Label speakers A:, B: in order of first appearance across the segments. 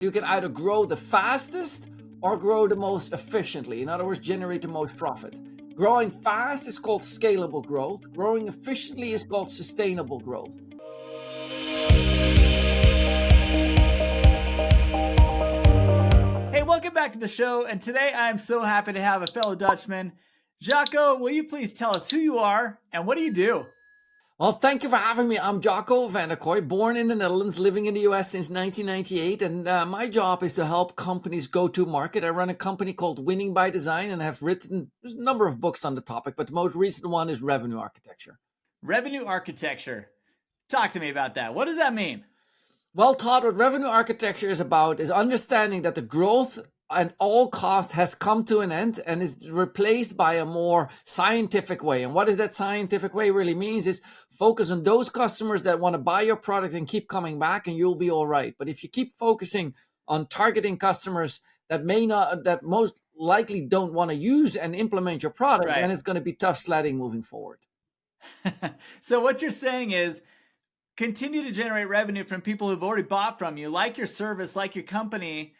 A: You can either grow the fastest or grow the most efficiently. In other words, generate the most profit. Growing fast is called scalable growth. Growing efficiently is called sustainable growth.
B: Hey, welcome back to the show. And today I'm so happy to have a fellow Dutchman. Jacco, will you please tell us who you are and what do you do?
A: Well, thank you for having me. I'm Jacco van der Kooij, born in the Netherlands, living in the US since 1998. And my job is to help companies go to market. I run a company called Winning by Design and have written a number of books on the topic, but the most recent one is Revenue Architecture.
B: Revenue architecture. Talk to me about that. What does that mean?
A: Well, Todd, what revenue architecture is about is understanding that the growth at all cost has come to an end and is replaced by a more scientific way. And what is that scientific way really means is focus on those customers that want to buy your product and keep coming back and you'll be all right. But if you keep focusing on targeting customers that most likely don't want to use and implement your product,
B: Right.
A: then it's going to be tough sledding moving forward.
B: So what you're saying is continue to generate revenue from people who've already bought from you, like your service, like your company,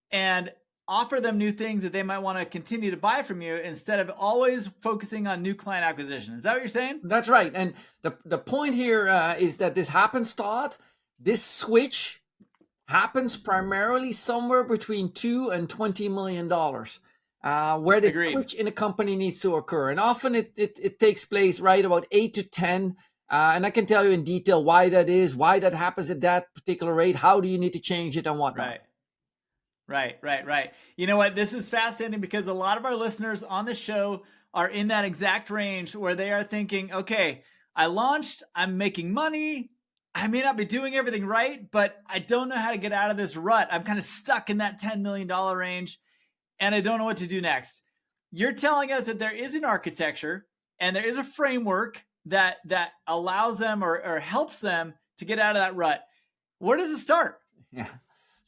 B: and offer them new things that they might want to continue to buy from you instead of always focusing on new client acquisition. Is that what you're saying?
A: That's right. And the point here is that this happens, Todd. This switch happens primarily somewhere between $2 and $20 million, where the switch in a company needs to occur. And often it takes place right about 8 to 10. And I can tell you in detail why that is, why that happens at that particular rate, how do you need to change it and whatnot.
B: Right. You know what? This is fascinating because a lot of our listeners on the show are in that exact range where they are thinking, okay, I launched, I'm making money. I may not be doing everything right, but I don't know how to get out of this rut. I'm kind of stuck in that $10 million range and I don't know what to do next. You're telling us that there is an architecture and there is a framework that allows them or helps them to get out of that rut. Where does it start?
A: Yeah.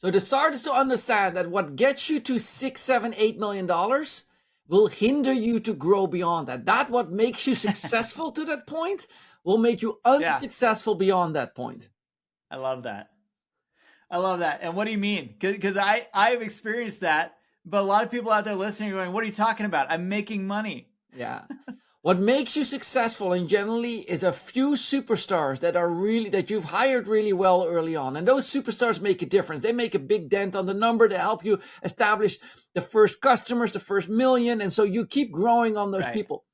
A: So the start is to understand that what gets you to $6, $7, $8 million will hinder you to grow beyond that. That what makes you successful to that point will make you unsuccessful beyond that point.
B: I love that. And what do you mean? Because I've experienced that, but a lot of people out there listening are going, what are you talking about? I'm making money.
A: Yeah. What makes you successful and generally is a few superstars that you've hired really well early on. And those superstars make a difference. They make a big dent on the number to help you establish the first customers, the first million. And so you keep growing on those people.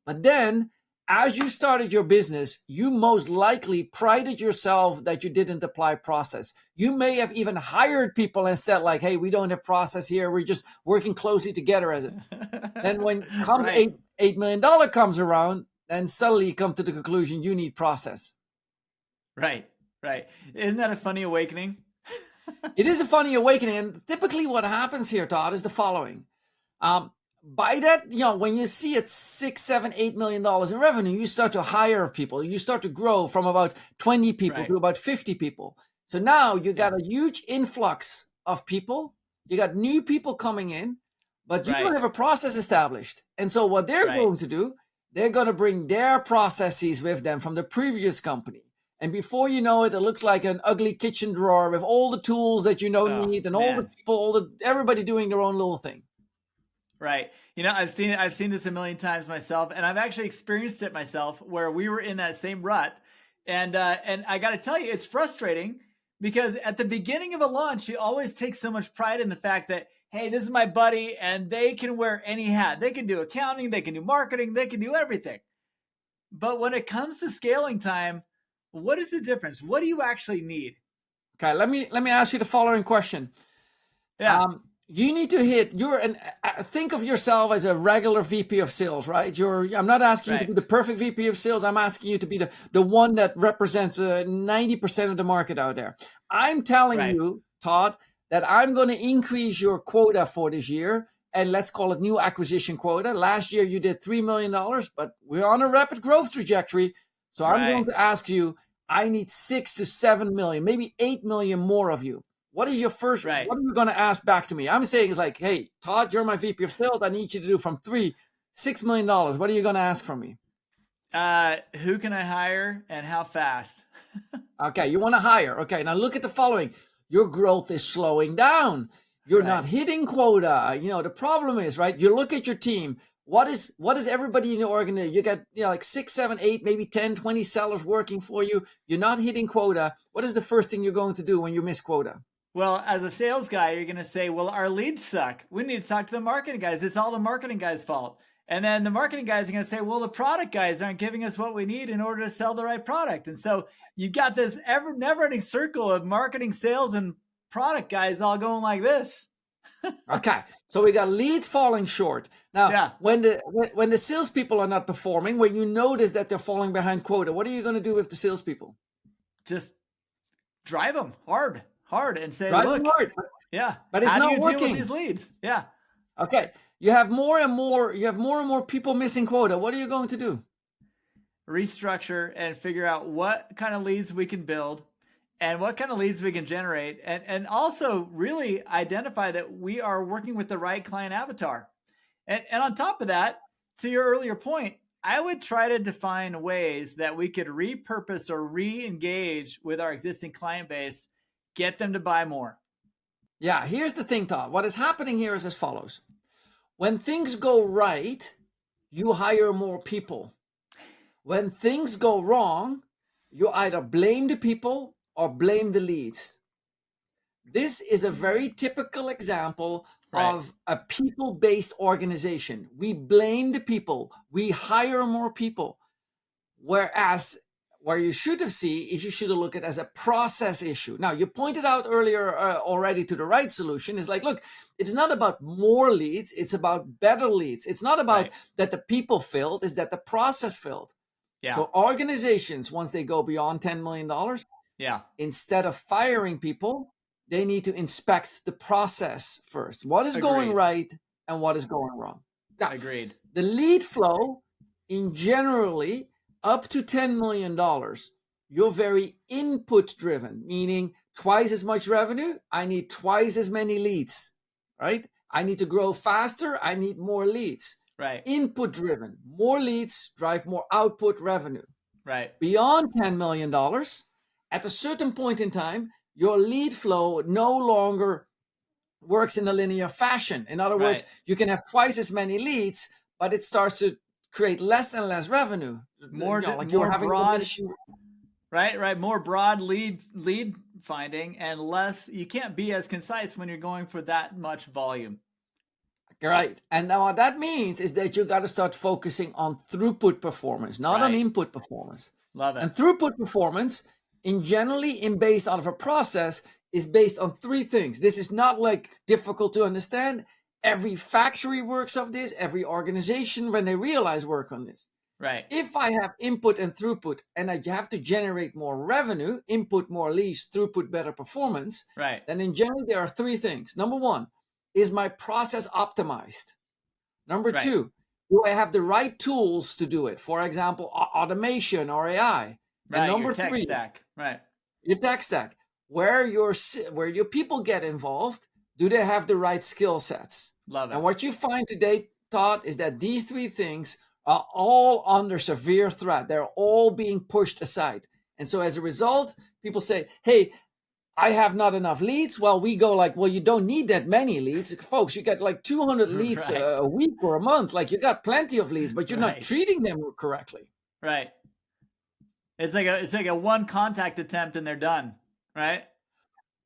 A: But then as you started your business, you most likely prided yourself that you didn't apply process. You may have even hired people and said like, hey, we don't have process here. We're just working closely together as it. Then when comes $8 million comes around, then suddenly you come to the conclusion you need process.
B: Right. Isn't that a funny awakening?
A: It is a funny awakening. And typically what happens here, Todd, is the following. By that, when you see it $6, $7, $8 million in revenue, you start to hire people. You start to grow from about 20 people to about 50 people. So now you got a huge influx of people. You got new people coming in, but you don't have a process established. And so what they're going to do, they're going to bring their processes with them from the previous company. And before you know it, it looks like an ugly kitchen drawer with all the tools that you need and all the people, everybody doing their own little thing.
B: Right. I've seen this a million times myself, and I've actually experienced it myself where we were in that same rut. And I got to tell you, it's frustrating because at the beginning of a launch, you always take so much pride in the fact that, hey, this is my buddy and they can wear any hat. They can do accounting, they can do marketing, they can do everything. But when it comes to scaling time, what is the difference? What do you actually need?
A: Okay, let me ask you the following question.
B: Yeah.
A: You need to think of yourself as a regular VP of sales, right? I'm not asking you to be the perfect VP of sales. I'm asking you to be the one that represents 90% of the market out there. I'm telling you, Todd, that I'm going to increase your quota for this year. And let's call it new acquisition quota. Last year you did $3 million, but we're on a rapid growth trajectory. So I'm going to ask you, I need 6 to 7 million, maybe 8 million more of you. What is your first, what are you going to ask back to me? I'm saying it's like, hey, Todd, you're my VP of sales. I need you to do from $6 million. What are you going to ask from me?
B: Who can I hire and how fast?
A: Okay, you want to hire. Okay, now look at the following. your growth is slowing down. You're not hitting quota. The problem is, right? You look at your team. What is everybody in your organization? You got, like 6, 7, 8, maybe 10, 20 sellers working for you. You're not hitting quota. What is the first thing you're going to do when you miss quota?
B: Well, as a sales guy, you're going to say, well, our leads suck. We need to talk to the marketing guys. It's all the marketing guys' fault. And then the marketing guys are going to say, well, the product guys aren't giving us what we need in order to sell the right product. And so you've got this never-ending circle of marketing, sales, and product guys all going like this.
A: Okay, so we got leads falling short. Now, when the salespeople are not performing, when you notice that they're falling behind quota, what are you going to do with the salespeople?
B: Just drive them hard, and say,
A: drive
B: look,
A: them hard.
B: Yeah,
A: but it's not working.
B: Deal with these leads? Yeah.
A: Okay, you have more and more people missing quota. What are you going to do?
B: Restructure and figure out what kind of leads we can build and what kind of leads we can generate, and also really identify that we are working with the right client avatar. And on top of that, to your earlier point, I would try to define ways that we could repurpose or re-engage with our existing client base, get them to buy more.
A: Yeah, here's the thing, Todd. What is happening here is as follows. When things go right, you hire more people. When things go wrong, you either blame the people or blame the leads. This is a very typical example of a people-based organization. We blame the people. We hire more people. Whereas where you should have seen is you should have looked at it as a process issue. Now, you pointed out earlier already to the right solution. It's like, look, it's not about more leads. It's about better leads. It's not about that the people failed. It's that the process failed. Yeah. So organizations, once they go beyond $10 million, instead of firing people, they need to inspect the process first. What is going right and what is going wrong? Now,
B: Agreed.
A: The lead flow in generally up to $10 million, you're very input driven, meaning twice as much revenue. I need twice as many leads, right? I need to grow faster. I need more leads.
B: Right.
A: Input driven, more leads drive more output revenue.
B: Right.
A: Beyond $10 million, at a certain point in time, your lead flow no longer works in a linear fashion. In other words, you can have twice as many leads, but it starts to create less and less revenue.
B: More broad lead finding and less. You can't be as concise when you're going for that much volume.
A: Right. And now what that means is that you got to start focusing on throughput performance, not on input performance.
B: Love it.
A: And throughput performance based out of a process is based on three things. This is not like difficult to understand. Every factory works off this. Every organization, when they realize, work on this.
B: Right.
A: If I have input and throughput and I have to generate more revenue, input more leads, throughput better performance, then in general, there are three things. Number one, is my process optimized? Number two, do I have the right tools to do it? For example, automation or AI.
B: Right,
A: and number
B: your tech
A: three,
B: stack. Right.
A: Your tech stack. Where your people get involved, do they have the right skill sets?
B: Love it.
A: And what you find today, Todd, is that these three things are all under severe threat. They're all being pushed aside. And so as a result, people say, hey, I have not enough leads. Well, we go like, well, you don't need that many leads. Folks, you get like 200 leads a week or a month. Like you got plenty of leads, but you're not treating them correctly.
B: Right. It's like a one contact attempt and they're done, right?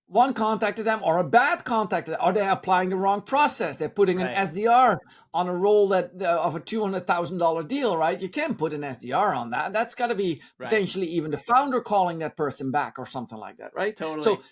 A: One contacted them or a bad contact, or they're applying the wrong process. They're putting an SDR on a role that of a $200,000 deal, right? You can't put an SDR on that. That's got to be potentially even the founder calling that person back or something like that, right?
B: Totally.
A: So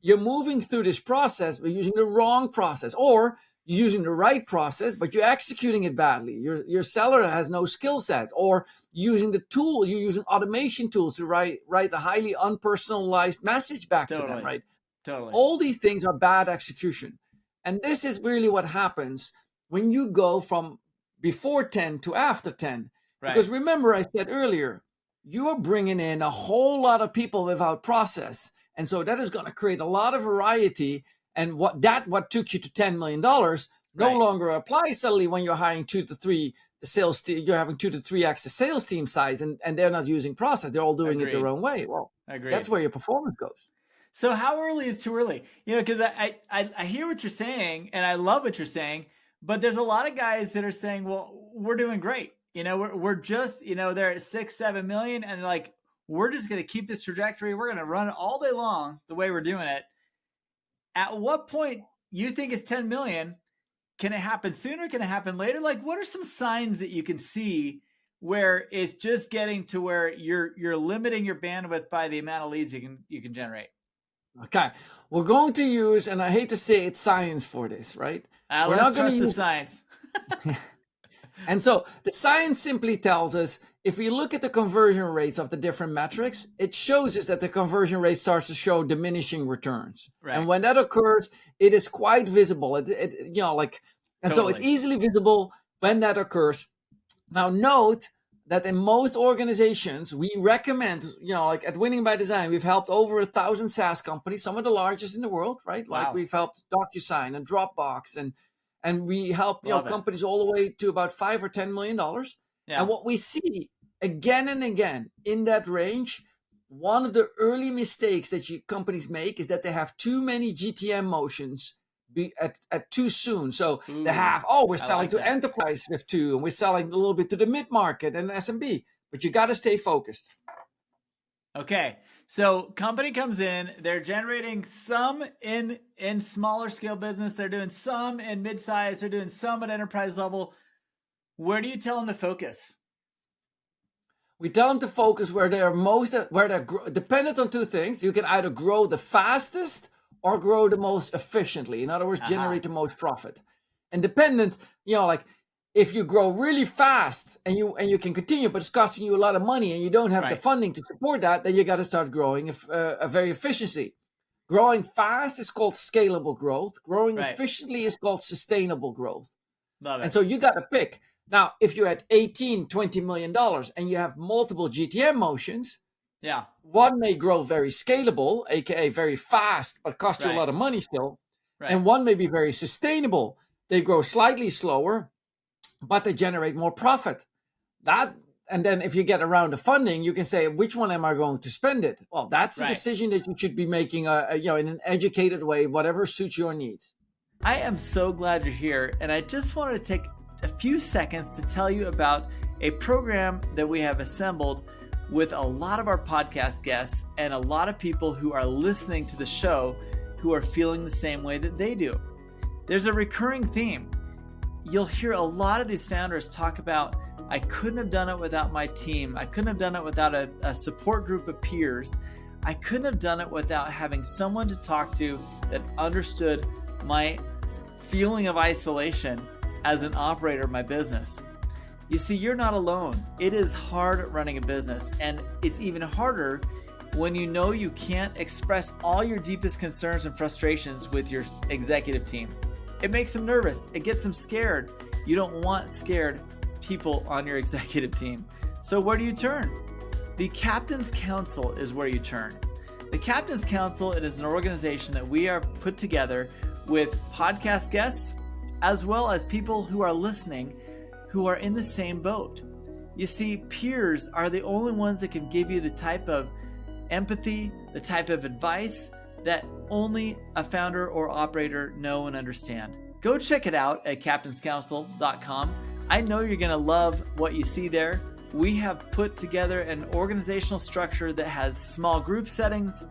A: you're moving through this process, but using the wrong process, or you're using the right process, but you're executing it badly. Your seller has no skill sets, or you're using automation tools to write a highly unpersonalized message back to them, right?
B: Totally.
A: All these things are bad execution. And this is really what happens when you go from before 10 to after 10. Because remember, I said earlier, you're bringing in a whole lot of people without process. And so that is going to create a lot of variety. And what took you to $10 million no longer applies suddenly when you're hiring 2 to 3 the sales team. You're having 2 to 3x the sales team size, and they're not using process. They're all doing it their own way. Well, that's where your performance goes.
B: So how early is too early? Because I hear what you're saying and I love what you're saying, but there's a lot of guys that are saying, well, we're doing great. We're just, they're at 6, 7 million and like, we're just going to keep this trajectory. We're going to run it all day long the way we're doing it. At what point you think it's 10 million? Can it happen sooner? Can it happen later? Like, what are some signs that you can see where it's just getting to where you're limiting your bandwidth by the amount of leads you can generate?
A: Okay, we're going to use, and I hate to say it, science for this, right? We're
B: Let's trust the science.
A: And so the science simply tells us, if we look at the conversion rates of the different metrics, it shows us that the conversion rate starts to show diminishing returns. Right. And when that occurs, it is quite visible. So it's easily visible when that occurs. Now note that in most organizations, we recommend, like at Winning by Design, we've helped over 1,000 SaaS companies, some of the largest in the world, right? Wow. Like we've helped DocuSign and Dropbox and we help companies all the way to about $5 or $10 million. Yeah. And what we see again and again in that range, one of the early mistakes that companies make is that they have too many GTM motions at too soon. So they have, we're selling to enterprise with 2, and we're selling a little bit to the mid-market and SMB, but you got to stay focused.
B: Okay. So company comes in, they're generating some in smaller scale business. They're doing some in mid-size. They're doing some at enterprise level. Where do you tell them to focus?
A: We tell them to focus where they're dependent on 2 things. You can either grow the fastest or grow the most efficiently. In other words, generate the most profit. And dependent, like if you grow really fast and you can continue, but it's costing you a lot of money and you don't have the funding to support that, then you got to start growing very efficiently. Growing fast is called scalable growth. Growing efficiently is called sustainable growth. Love it. And so you got to pick. Now, if you're at $18, $20 million and you have multiple GTM motions, one may grow very scalable, aka very fast, but cost you a lot of money still. Right. And one may be very sustainable. They grow slightly slower, but they generate more profit. And then if you get around the funding, you can say, which one am I going to spend it? Well, that's a decision that you should be making in an educated way, whatever suits your needs.
B: I am so glad you're here. And I just wanted to take a few seconds to tell you about a program that we have assembled with a lot of our podcast guests and a lot of people who are listening to the show who are feeling the same way that they do. There's a recurring theme. You'll hear a lot of these founders talk about, I couldn't have done it without my team. I couldn't have done it without a support group of peers. I couldn't have done it without having someone to talk to that understood my feeling of isolation as an operator of my business. You see, you're not alone. It is hard running a business, and it's even harder when you know you can't express all your deepest concerns and frustrations with your executive team. It makes them nervous. It gets them scared. You don't want scared people on your executive team. So where do you turn? The Captain's Council is where you turn. The Captain's Council, it is an organization that we are put together with podcast guests, as well as people who are listening who are in the same boat. You see, peers are the only ones that can give you the type of empathy, the type of advice that only a founder or operator know and understand. Go check it out at captainscouncil.com. I know you're going to love what you see there. We have put together an organizational structure that has small group settings,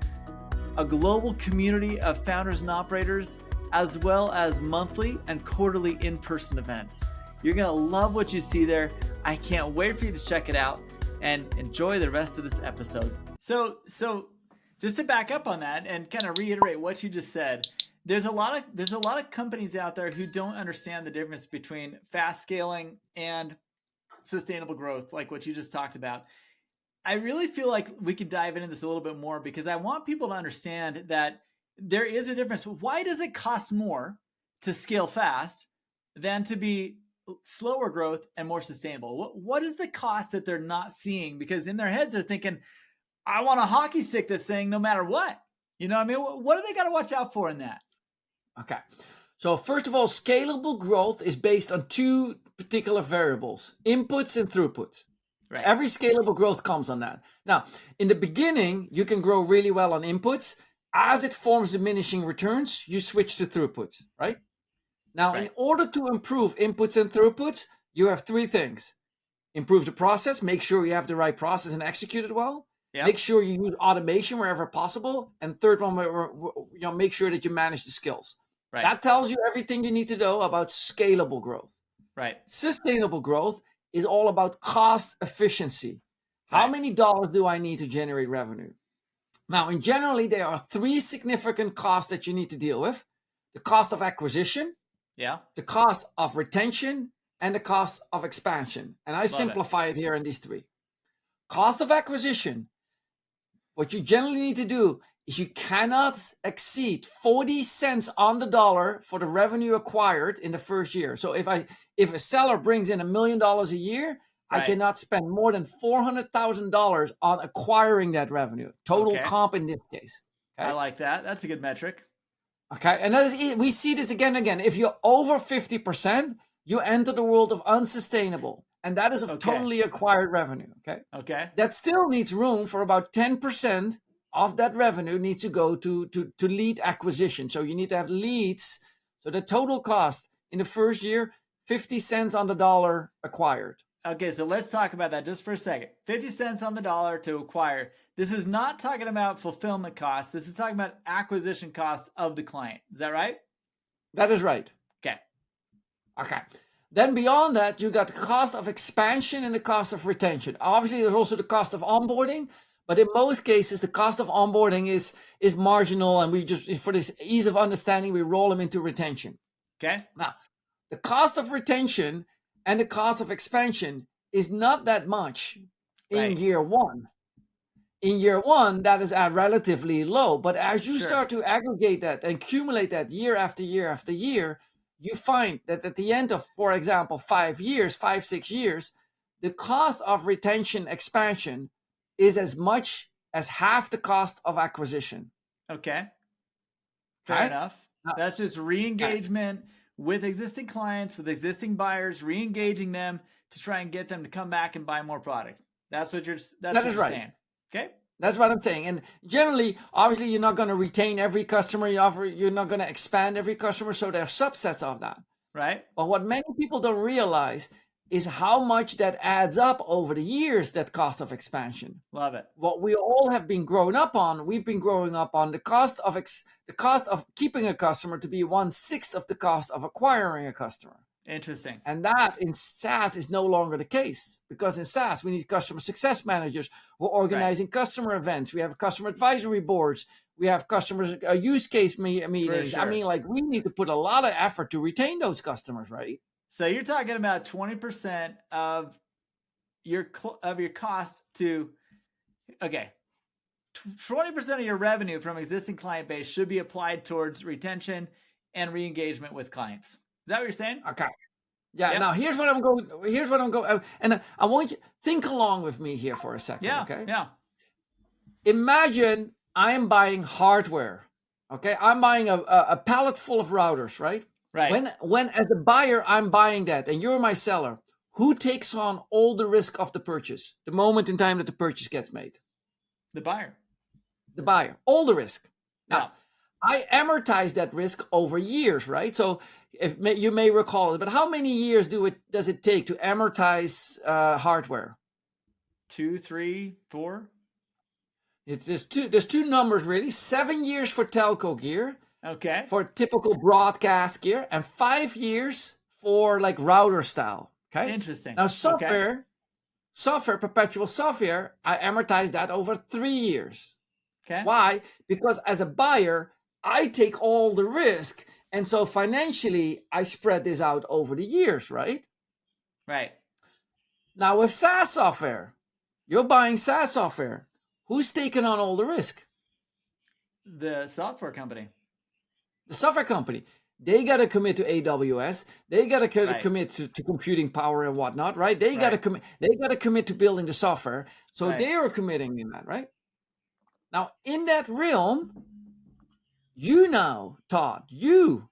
B: a global community of founders and operators, as well as monthly and quarterly in-person events. You're going to love what you see there. I can't wait for you to check it out and enjoy the rest of this episode. So just to back up on that and kind of reiterate what you just said, there's a lot of companies out there who don't understand the difference between fast scaling and sustainable growth, like what you just talked about. I really feel like we could dive into this a little bit more because I want people to understand that there is a difference. Why does it cost more to scale fast than to be slower growth and more sustainable? What is the cost that they're not seeing? Because in their heads they're thinking, I want to hockey stick this thing no matter what. You know what I mean? What do they got to watch out for in that?
A: Okay. So first of all, scalable growth is based on 2 particular variables, inputs and throughputs. Right. Every scalable growth comes on that. Now, in the beginning, you can grow really well on inputs. As it forms diminishing returns, you switch to throughputs, right? Now, in order to improve inputs and throughputs, you have three things. Improve the process, make sure you have the right process and execute it well. Yep. Make sure you use automation wherever possible. And third one, make sure that you manage the skills. Right. That tells you everything you need to know about scalable growth. Right. Sustainable growth is all about cost efficiency. How many dollars do I need to generate revenue? Now, in generally, there are three significant costs that you need to deal with. The cost of acquisition, the cost of retention, and the cost of expansion. And I simplify it here in these three. Cost of acquisition. What you generally need to do is you cannot exceed 40 cents on the dollar for the revenue acquired in the first year. So if a seller brings in $1 million a year, I cannot spend more than $400,000 on acquiring that revenue. Total comp in this case.
B: Okay? I like that. That's a good metric.
A: Okay, and that is, we see this again and again. If you're over 50%, you enter the world of unsustainable. And that is of totally acquired revenue. Okay. That still needs room for about 10% of that revenue needs to go to lead acquisition. So you need to have leads. So the total cost in the first year, 50 cents on the dollar acquired.
B: Okay, so let's talk about that just for a second. 50 cents on the dollar to acquire. This is not talking about fulfillment costs. This is talking about acquisition costs of the client. Is that right?
A: That is right.
B: Okay.
A: Then beyond that, you got the cost of expansion and the cost of retention. Obviously, there's also the cost of onboarding, but in most cases, the cost of onboarding is marginal, and we just, for this ease of understanding, we roll them into retention.
B: Okay.
A: Now, the cost of retention and the cost of expansion is not that much in year one. In year one, that is relatively low, but as you start to aggregate that and accumulate that year after year after year, you find that at the end of, for example, 5 years, 6 years, the cost of retention expansion is as much as half the cost of acquisition.
B: Okay. Fair enough. That's just re-engagement with existing clients, with existing buyers, re-engaging them to try and get them to come back and buy more product. That's what you're saying. Okay.
A: That's what I'm saying. And generally, obviously, you're not going to retain every customer you offer. You're not going to expand every customer. So there are subsets of that.
B: Right.
A: But what many people don't realize is how much that adds up over the years, that cost of expansion.
B: Love it.
A: What we all have been growing up on, we've been growing up on the cost of keeping a customer to be 1/6 of the cost of acquiring a customer.
B: Interesting.
A: And that in SaaS is no longer the case, because in SaaS, we need customer success managers. We're organizing customer events. We have customer advisory boards. We have customer use case meetings. Sure. I mean, like, we need to put a lot of effort to retain those customers, right?
B: So you're talking about 20% of your cost to, 20% of your revenue from existing client base should be applied towards retention and re-engagement with clients. Is that what you're saying?
A: Okay. Yeah. Yep. Now here's what I'm going. And I want you to think along with me here for a second.
B: Yeah.
A: Okay.
B: Yeah.
A: Imagine I am buying hardware. Okay. I'm buying a pallet full of routers, right?
B: Right.
A: When as the buyer, I'm buying that, and you're my seller, who takes on all the risk of the purchase, the moment in time that the purchase gets made?
B: The buyer.
A: The buyer. All the risk. Now, I amortize that risk over years, right? So you may recall it, but how many years does it take to amortize hardware?
B: 2, 3, 4.
A: There's two numbers really. 7 years for telco gear.
B: Okay.
A: For typical broadcast gear, and 5 years for like router style. Okay.
B: Interesting.
A: Now software, perpetual software, I amortize that over 3 years.
B: Okay.
A: Why? Because as a buyer, I take all the risk. And so financially, I spread this out over the years, right?
B: Right.
A: Now with SaaS software, you're buying SaaS software. Who's taking on all the risk?
B: The software company.
A: The software company. They got to commit to AWS. They got to commit to computing power and whatnot, right? They got to commit. They got to commit to building the software. So they are committing in that, right? Now, in that realm, you now, Todd, you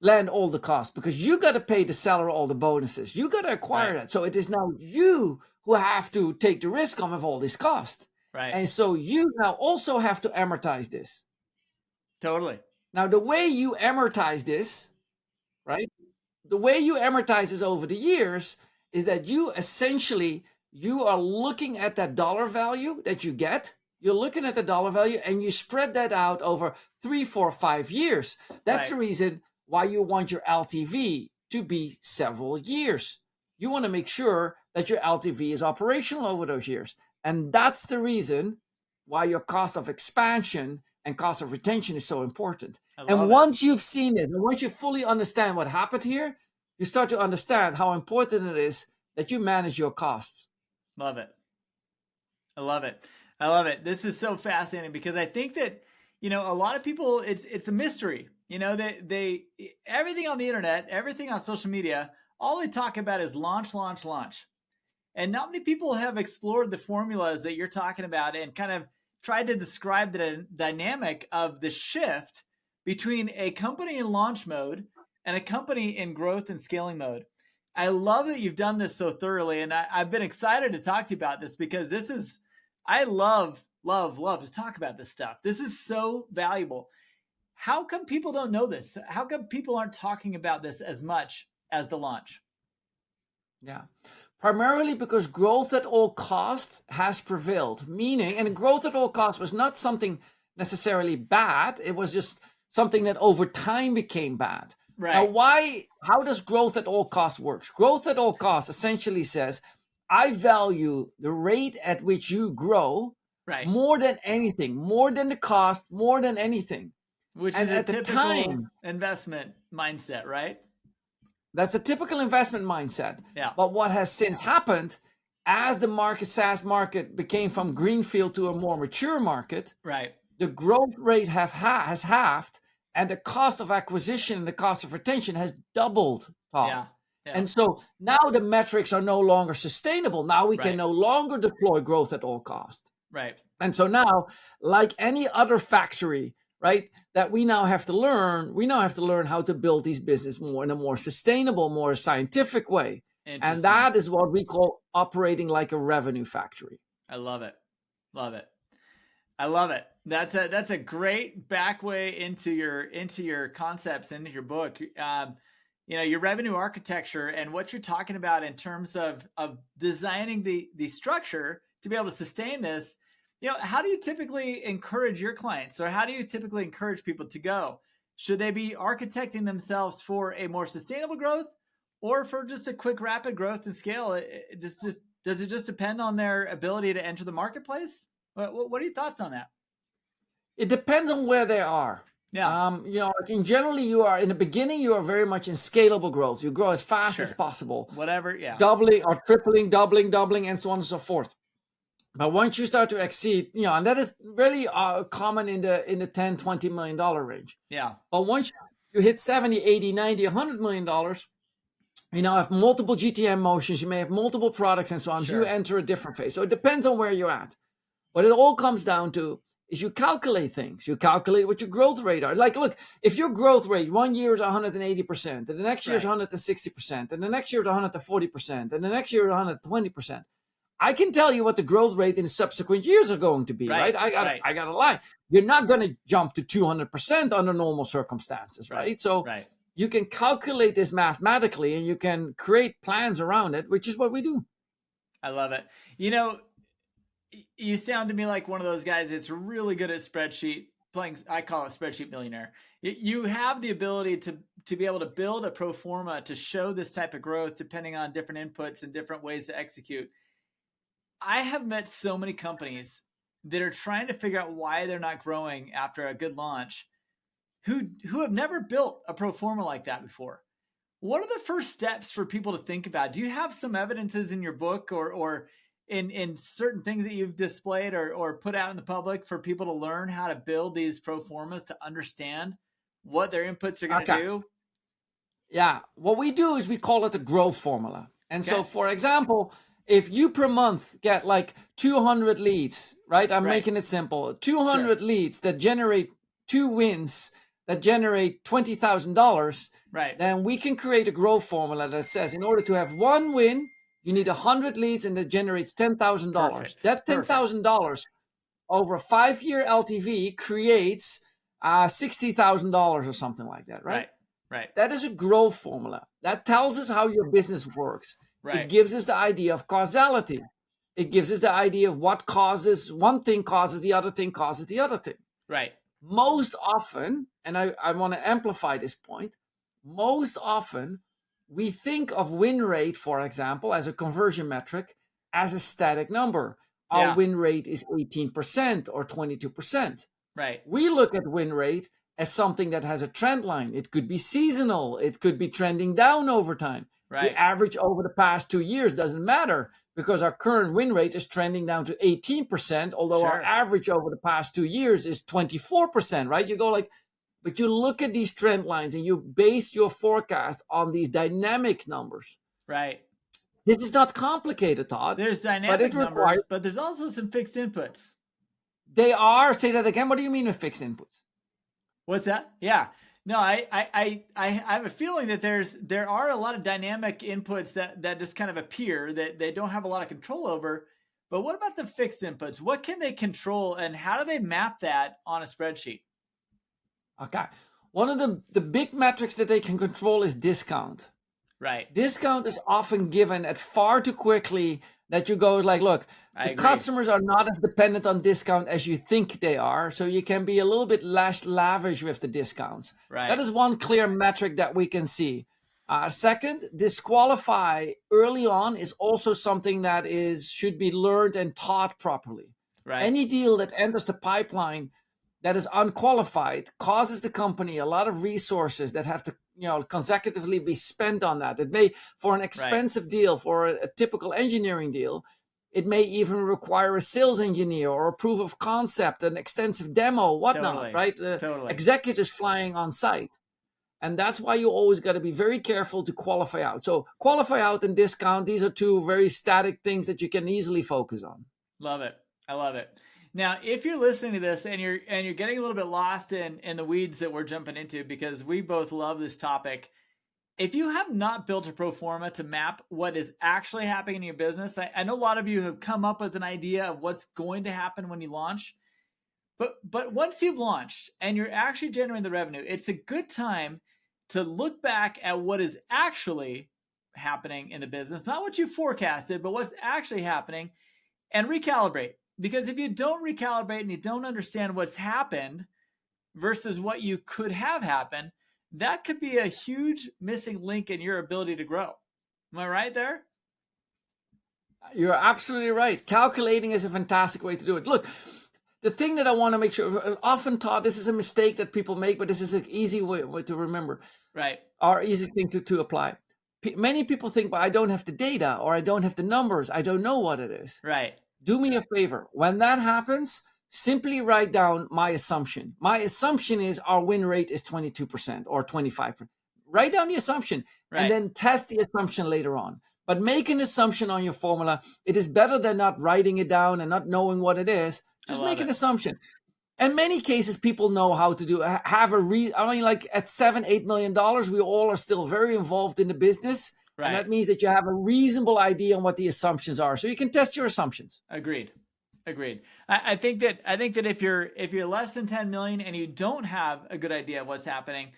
A: land all the costs because you got to pay the seller all the bonuses. You got to acquire that. So it is now you who have to take the risk on of all this cost.
B: Right.
A: And so you now also have to amortize this.
B: Totally.
A: Now, the way you amortize this, right? The way you amortize this over the years is that you essentially, you are looking at that dollar value that you get. You're looking at the dollar value and you spread that out over 3, 4, 5 years. That's the reason why you want your LTV to be several years. You want to make sure that your LTV is operational over those years. And that's the reason why your cost of expansion and cost of retention is so important. And once you've seen this, and once you fully understand what happened here, you start to understand how important it is that you manage your costs.
B: Love it. I love it. I love it. This is so fascinating because I think that, a lot of people, it's a mystery. They everything on the internet, everything on social media, all they talk about is launch, launch, launch. And not many people have explored the formulas that you're talking about and kind of tried to describe the dynamic of the shift between a company in launch mode and a company in growth and scaling mode. I love that you've done this so thoroughly. And I've been excited to talk to you about this because I love to talk about this stuff. This is so valuable. How come people don't know this? How come people aren't talking about this as much as the launch?
A: Yeah. Primarily because growth at all costs has prevailed, meaning, and growth at all costs was not something necessarily bad. It was just something that over time became bad.
B: Right.
A: Now, how does growth at all costs work? Growth at all costs essentially says, I value the rate at which you grow more than anything, more than the cost, more than anything.
B: Which is a typical investment mindset, right?
A: That's a typical investment mindset.
B: Yeah.
A: But what has since happened, as the SaaS market became from greenfield to a more mature market, the growth rate has halved, and the cost of acquisition and the cost of retention has doubled, Todd. Yeah. And so now the metrics are no longer sustainable. Now we can no longer deploy growth at all cost.
B: Right.
A: And so now, like any other factory, that we now have to learn how to build these business more in a more sustainable, more scientific way. And that is what we call operating like a revenue factory.
B: I love it. Love it. I love it. That's a great back way into your concepts, into your book. Your revenue architecture and what you're talking about in terms of designing the structure to be able to sustain this. How do you typically encourage your clients, or how do you typically encourage people to go? Should they be architecting themselves for a more sustainable growth, or for just a quick, rapid growth and scale? Does it just depend on their ability to enter the marketplace? What are your thoughts on that?
A: It depends on where they are. Yeah. In generally, in the beginning, you are very much in scalable growth. You grow as fast as possible.
B: Whatever. Yeah.
A: Doubling or tripling, doubling, and so on and so forth. But once you start to exceed, and that is really common in the $10, $20 million range.
B: Yeah.
A: But once you hit 70, 80, 90, $100 million, you now have multiple GTM motions. You may have multiple products and so on. So you enter a different phase. So it depends on where you're at. What it all comes down to is you calculate things. You calculate what your growth rate are. Like, look, if your growth rate 1 year is 180%, and the next year is 160%, and the next year is 140%, and the next year is 120%, I can tell you what the growth rate in the subsequent years are going to be, right? I got to lie. You're not going to jump to 200% under normal circumstances, right? So you can calculate this mathematically, and you can create plans around it, which is what we do.
B: I love it. You sound to me like one of those guys that's really good at spreadsheet playing. I call it spreadsheet millionaire. You have the ability to be able to build a pro forma to show this type of growth depending on different inputs and different ways to execute. I have met so many companies that are trying to figure out why they're not growing after a good launch who have never built a pro forma like that before. What are the first steps for people to think about? Do you have some evidences in your book or in certain things that you've displayed or put out in the public for people to learn how to build these pro formas to understand what their inputs are going to do?
A: Yeah. What we do is we call it a growth formula. And so, for example, if you per month get like 200 leads, right? I'm making it simple. 200 leads that generate 2 wins that generate $20,000, then we can create a growth formula that says in order to have 1 win, you need 100 leads and that generates $10,000. That $10,000 over a 5-year LTV creates $60,000 or something like that, right?
B: Right.
A: That is a growth formula. That tells us how your business works.
B: Right.
A: It gives us the idea of causality. It gives us the idea of what causes one thing causes the other thing causes the other thing.
B: Right.
A: Most often, and I want to amplify this point, most often we think of win rate, for example, as a conversion metric, as a static number. Our win rate is 18% or 22%.
B: Right.
A: We look at win rate as something that has a trend line. It could be seasonal. It could be trending down over time.
B: Right.
A: The average over the past 2 years doesn't matter because our current win rate is trending down to 18%, although our average over the past 2 years is 24%, right? You go like, but you look at these trend lines and you base your forecast on these dynamic numbers.
B: Right.
A: This is not complicated, Todd.
B: There's dynamic numbers, but there's also some fixed inputs.
A: They are. Say that again. What do you mean with fixed inputs?
B: What's that? Yeah. No, I have a feeling that there are a lot of dynamic inputs that just kind of appear that they don't have a lot of control over. But what about the fixed inputs? What can they control and how do they map that on a spreadsheet?
A: Okay. One of the big metrics that they can control is discount.
B: Right.
A: Discount is often given at far too quickly that you go like, look, the customers are not as dependent on discount as you think they are. So you can be a little bit less lavish with the discounts.
B: Right.
A: That is one clear metric that we can see. Second, disqualify early on is also something that should be learned and taught properly.
B: Right.
A: Any deal that enters the pipeline that is unqualified causes the company a lot of resources that have to consecutively be spent on that. It may, for an expensive deal, for a typical engineering deal, it may even require a sales engineer or a proof of concept, an extensive demo, whatnot, right?
B: Totally.
A: Executives flying on site. And that's why you always got to be very careful to qualify out. So qualify out and discount, these are two very static things that you can easily focus on.
B: Love it. I love it. Now, if you're listening to this and you're getting a little bit lost in the weeds that we're jumping into, because we both love this topic, if you have not built a pro forma to map what is actually happening in your business, I know a lot of you have come up with an idea of what's going to happen when you launch, but once you've launched and you're actually generating the revenue, it's a good time to look back at what is actually happening in the business, not what you forecasted, but what's actually happening, and recalibrate. Because if you don't recalibrate and you don't understand what's happened versus what you could have happened, that could be a huge missing link in your ability to grow. Am I right there?
A: You're absolutely right. Calculating is a fantastic way to do it. Look, the thing that I want to make sure, often Todd, this is a mistake that people make, but this is an easy way to remember.
B: Right.
A: Or easy thing to apply. Many people think, well, I don't have the data or I don't have the numbers. I don't know what it is.
B: Right.
A: Do me a favor. When that happens, simply write down my assumption. My assumption is our win rate is 22% or 25%. Write down the assumption and then test the assumption later on. But make an assumption on your formula. It is better than not writing it down and not knowing what it is. Just make an assumption. In many cases, people know how to do have a reason. I mean, like at $7-8 million, we all are still very involved in the business. Right. And that means that you have a reasonable idea on what the assumptions are. So you can test your assumptions.
B: Agreed. I think that if you're less than 10 million and you don't have a good idea of what's happening,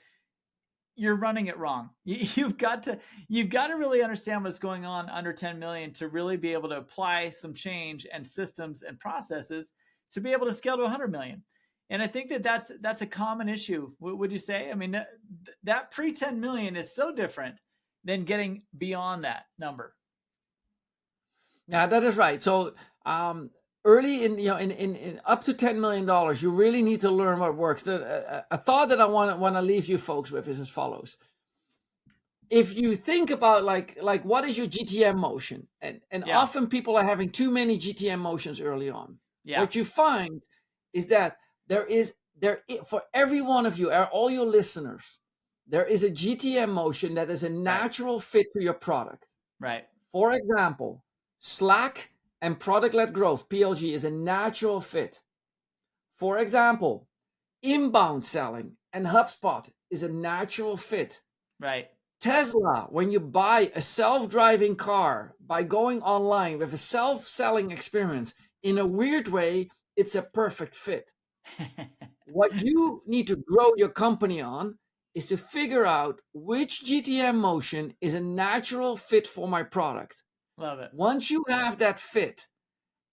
B: you're running it wrong. You've got to really understand what's going on under 10 million to really be able to apply some change and systems and processes to be able to scale to 100 million. And I think that's a common issue. Would you say? I mean, that pre 10 million is so different than getting beyond that number.
A: Yeah, that is right. So early in up to $10 million, you really need to learn what works. A thought that I want to leave you folks with is as follows. If you think about like what is your GTM motion, and often people are having too many GTM motions early on. Yeah. What you find is that there for every one of you, all your listeners, there is a GTM motion that is a natural fit to your product.
B: Right.
A: For example, Slack and product-led growth, PLG, is a natural fit. For example, inbound selling and HubSpot is a natural fit.
B: Right.
A: Tesla, when you buy a self-driving car by going online with a self-selling experience, in a weird way, it's a perfect fit. What you need to grow your company on is to figure out which GTM motion is a natural fit for my product.
B: Love it.
A: Once you have that fit,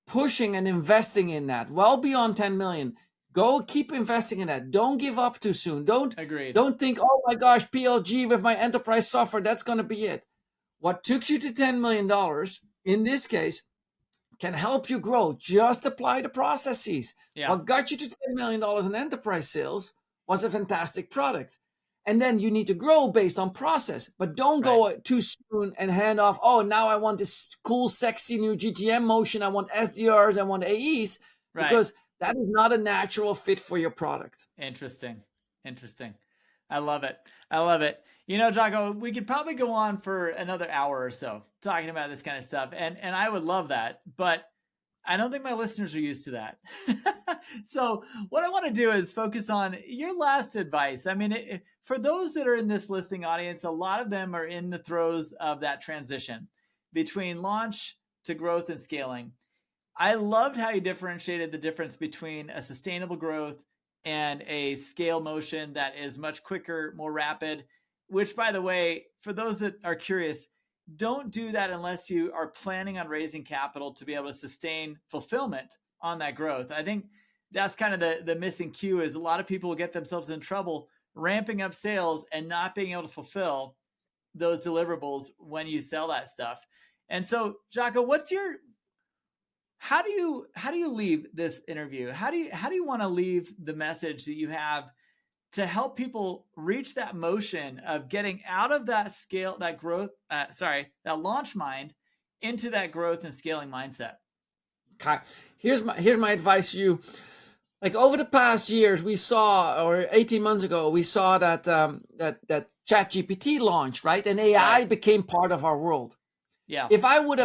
A: pushing and investing in that well beyond 10 million, go keep investing in that. Don't give up too soon. Don't think, oh my gosh, PLG with my enterprise software, that's going to be it. What took you to $10 million in this case can help you grow. Just apply the processes.
B: Yeah.
A: What got you to $10 million in enterprise sales was a fantastic product. And then you need to grow based on process, but don't go too soon and hand off, oh, now I want this cool, sexy new GTM motion. I want SDRs, I want AEs, because that is not a natural fit for your product.
B: Interesting. I love it. You know, Jacco, we could probably go on for another hour or so talking about this kind of stuff. And I would love that, but I don't think my listeners are used to that. So what I want to do is focus on your last advice. I mean, for those that are in this listening audience, a lot of them are in the throes of that transition between launch to growth and scaling. I loved how you differentiated the difference between a sustainable growth and a scale motion that is much quicker, more rapid, which, by the way, for those that are curious, don't do that unless you are planning on raising capital to be able to sustain fulfillment on that growth. I think that's kind of the missing cue, is a lot of people will get themselves in trouble ramping up sales and not being able to fulfill those deliverables when you sell that stuff. And so, Jacco, how do you leave this interview? How do you want to leave the message that you have to help people reach that motion of getting out of that scale, that growth, that launch mind into that growth and scaling mindset?
A: Okay. Here's my advice to you. Like, over the past years, we saw, or 18 months ago, we saw that ChatGPT launched, right? And AI became part of our world.
B: Yeah.
A: When I would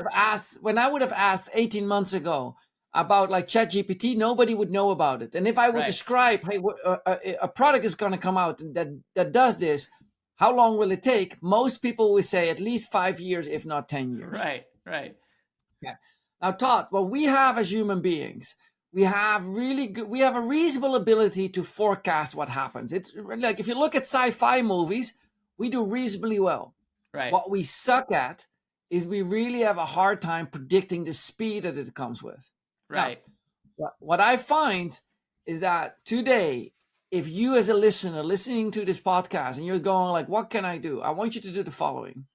A: have asked 18 months ago about like ChatGPT, nobody would know about it. And if I would describe, hey, a product is going to come out that does this, how long will it take? Most people will say at least 5 years, if not 10 years.
B: Right.
A: Yeah. Now, Todd, what we have as human beings, we have a reasonable ability to forecast what happens. It's like, if you look at sci-fi movies, we do reasonably well.
B: Right.
A: What we suck at is we really have a hard time predicting the speed that it comes with.
B: Right.
A: Now, what I find is that today, if you as a listener listening to this podcast and you're going like, what can I do? I want you to do the following.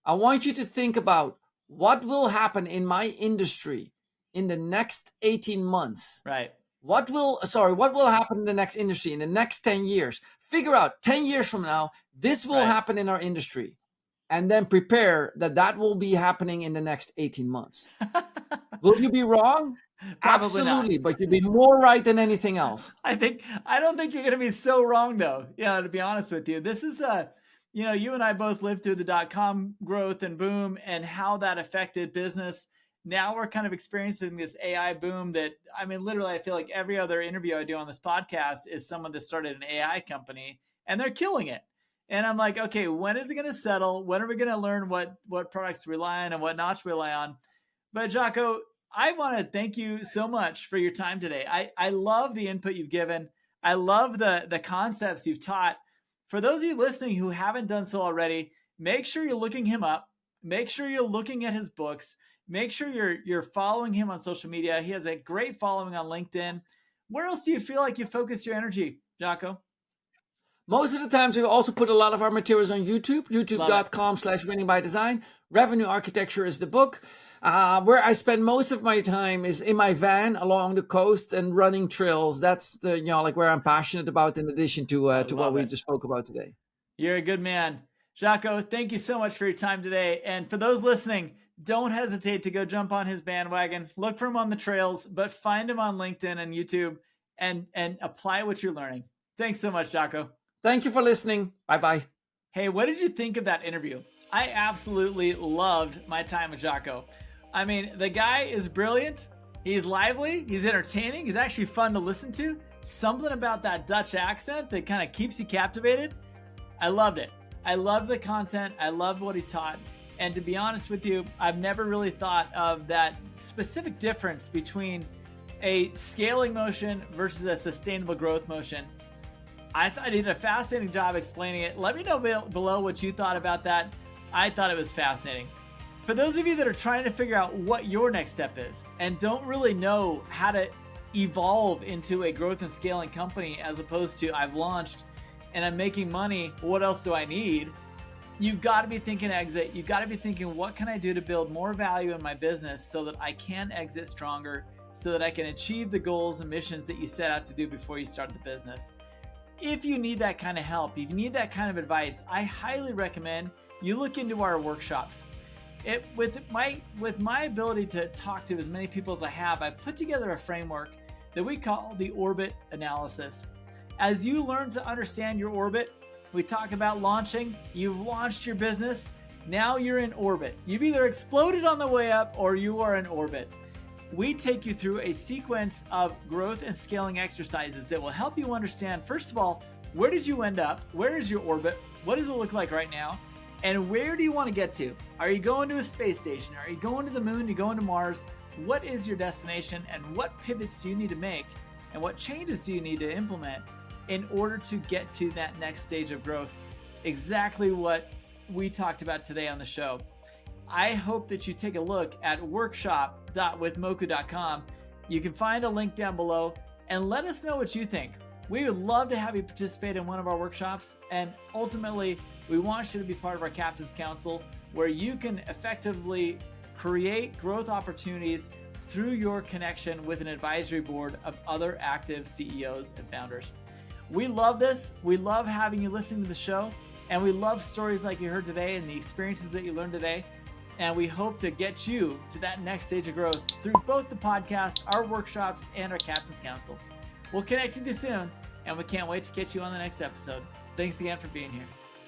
A: I want you to think about what will happen in my industry in the next 18 months.
B: Right.
A: What will happen in the next industry in the next 10 years? Figure out 10 years from now, this will happen in our industry. And then prepare that will be happening in the next 18 months. Will you be wrong?
B: Probably
A: Absolutely,
B: not.
A: But you'll be more right than anything else.
B: I don't think you're going to be so wrong, though. Yeah, to be honest with you, this is you and I both lived through the .com growth and boom and how that affected business. Now we're kind of experiencing this AI boom that, I mean, literally, I feel like every other interview I do on this podcast is someone that started an AI company and they're killing it. And I'm like, okay, when is it going to settle? When are we going to learn what products to rely on and what not to rely on? But Jacco, I want to thank you so much for your time today. I love the input you've given. I love the concepts you've taught. For those of you listening who haven't done so already, make sure you're looking him up. Make sure you're looking at his books. Make sure you're following him on social media. He has a great following on LinkedIn. Where else do you feel like you focus your energy, Jacco?
A: Most of the times we also put a lot of our materials on YouTube, youtube.com/winningbydesign. Revenue Architecture is the book. Where I spend most of my time is in my van along the coast and running trails. That's where I'm passionate about, in addition to what we just spoke about today.
B: You're a good man. Jacco, thank you so much for your time today. And for those listening, don't hesitate to go jump on his bandwagon. Look for him on the trails, but find him on LinkedIn and YouTube and apply what you're learning. Thanks so much, Jacco.
A: Thank you for listening. Bye-bye.
B: Hey, what did you think of that interview? I absolutely loved my time with Jacco. I mean, the guy is brilliant. He's lively. He's entertaining. He's actually fun to listen to. Something about that Dutch accent that kind of keeps you captivated. I loved it. I loved the content. I loved what he taught. And to be honest with you, I've never really thought of that specific difference between a scaling motion versus a sustainable growth motion. I thought I did a fascinating job explaining it. Let me know below what you thought about that. I thought it was fascinating. For those of you that are trying to figure out what your next step is and don't really know how to evolve into a growth and scaling company, as opposed to I've launched and I'm making money, what else do I need? You've got to be thinking exit. You've got to be thinking, what can I do to build more value in my business so that I can exit stronger, so that I can achieve the goals and missions that you set out to do before you started the business. If you need that kind of help, if you need that kind of advice, I highly recommend you look into our workshops. With my ability to talk to as many people as I have, I've put together a framework that we call the orbit analysis. As you learn to understand your orbit, we talk about launching. You've launched your business. Now you're in orbit. You've either exploded on the way up or you are in orbit. We take you through a sequence of growth and scaling exercises that will help you understand, first of all, where did you end up? Where is your orbit? What does it look like right now? And where do you want to get to? Are you going to a space station? Are you going to the moon? Are you going to Mars? What is your destination, and what pivots do you need to make? And what changes do you need to implement in order to get to that next stage of growth? Exactly what we talked about today on the show. I hope that you take a look at workshop.withmoku.com. You can find a link down below and let us know what you think. We would love to have you participate in one of our workshops, and ultimately, we want you to be part of our Captain's Council, where you can effectively create growth opportunities through your connection with an advisory board of other active CEOs and founders. We love this. We love having you listening to the show, and we love stories like you heard today and the experiences that you learned today. And we hope to get you to that next stage of growth through both the podcast, our workshops, and our Captain's Council. We'll connect with you soon, and we can't wait to get you on the next episode. Thanks again for being here.